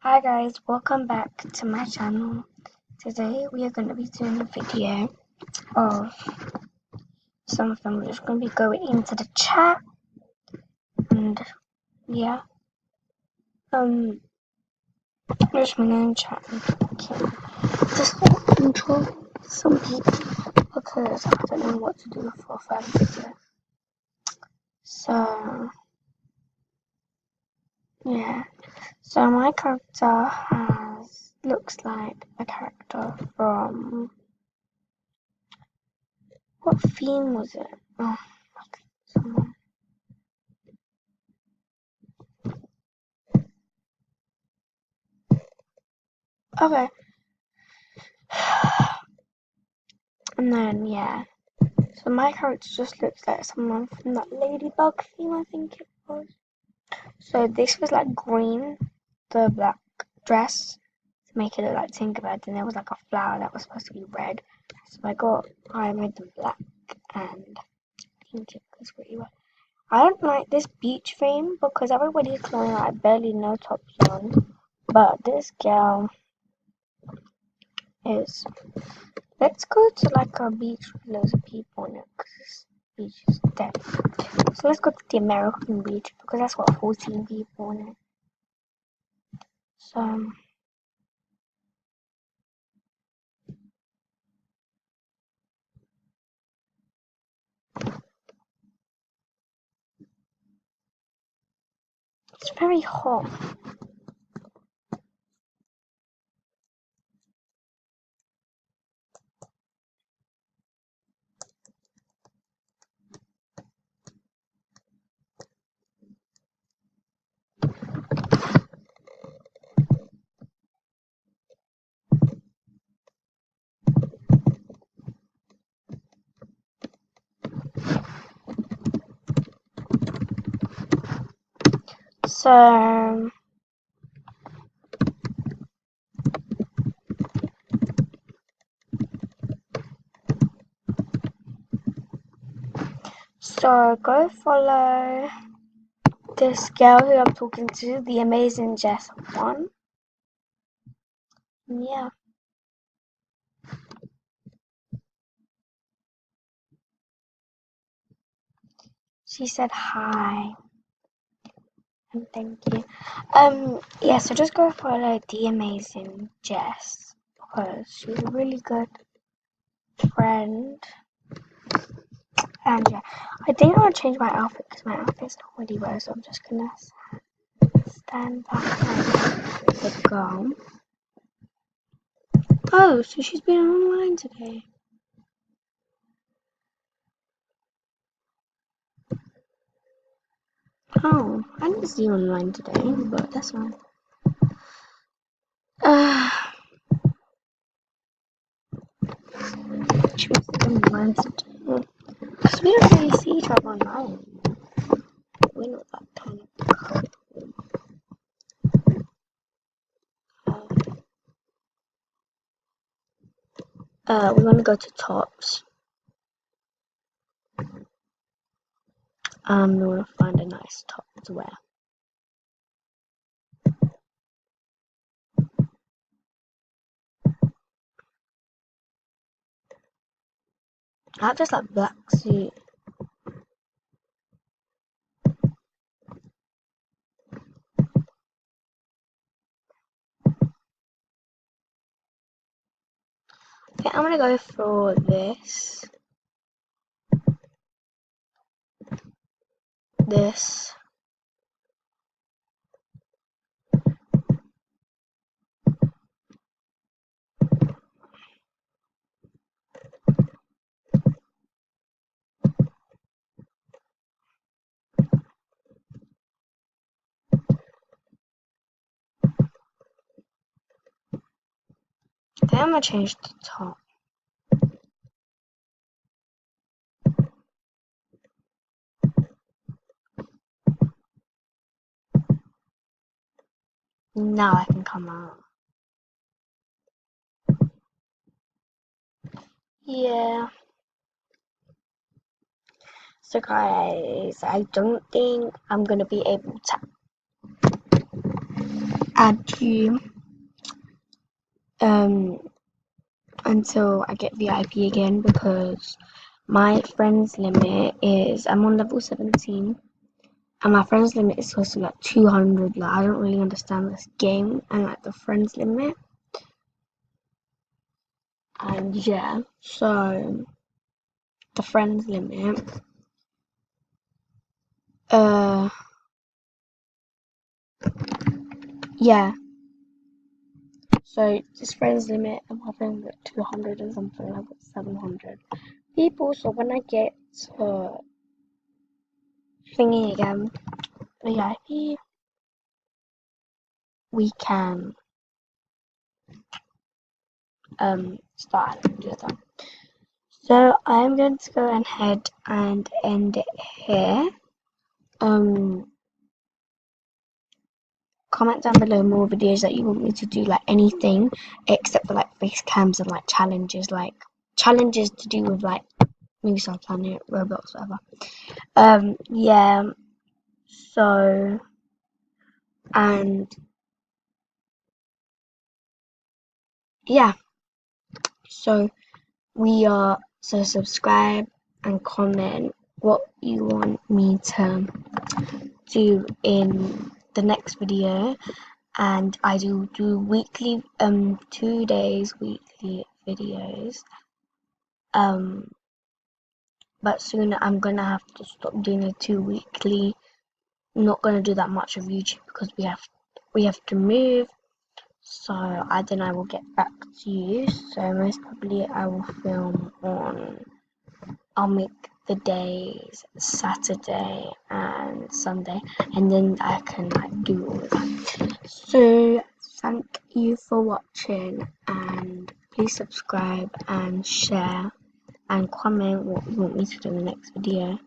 Hi guys, welcome back to my channel. Today we are going to be doing a video of some of them. We're just going to be going into the chat and yeah, we're just going to chat and talking. Just to control some people because I don't know what to do for a further video. So yeah, so my character looks like a character from, what theme was it? Oh, someone. Okay. And then, yeah. So my character just looks like someone from that Ladybug theme, I think it was. So this was like green, the black dress, to make it look like Tinkerbell. And there was like a flower that was supposed to be red. So I made them black, and I think it was pretty well. I don't like this beach theme because everybody's wearing like barely no tops on. But this girl is. Let's go to like a beach with loads of people on it because this beach is dead. So let's go to the American beach because that's got 14 people on it. So it's very hot. So go follow this girl who I'm talking to, the amazing Jess one. Yeah. She said hi and thank you. Yeah, so just go follow the amazing Jess because she's a really good friend. And yeah, I think I'll change my outfit because my outfit's not really well, so I'm just gonna stand back like the girl. Oh, so she's been online today. Oh, I didn't see you online today, but that's fine. She must have been online today. Because we don't really see each other online. We're not that kind of couple. We want to go to Tops. We want to find a nice top to wear. I have this like black suit. Okay, I'm gonna go for this. This. Okay, I'm gonna change the top. Now I can come out. Yeah. So guys, I don't think I'm gonna be able to. add you until I get VIP again, because my friends limit is, I'm on level 17 and my friends limit is supposed to be like 200. Like, I don't really understand this game and like the friends limit. And yeah, so the friends limit, yeah, so this friends limit, I'm having like 200 and something, I've got 700 people. So when I get to thingy again, VIP, we can start and do that. So I'm going to go ahead and end it here. Comment down below more videos that you want me to do, like anything except for like face cams and like challenges to do with like maybe Star Planet, Roblox, whatever. Yeah. So, and yeah. So subscribe and comment what you want me to do in the next video, and I do weekly 2 days weekly videos, but soon I'm gonna have to stop doing the 2 weekly. I'm not gonna do that much of YouTube because we have to move. So then I will get back to you. So most probably I'll make the days Saturday and Sunday, and then I can like do all of that. So thank you for watching, and please subscribe and share and comment what you want me to do in the next video.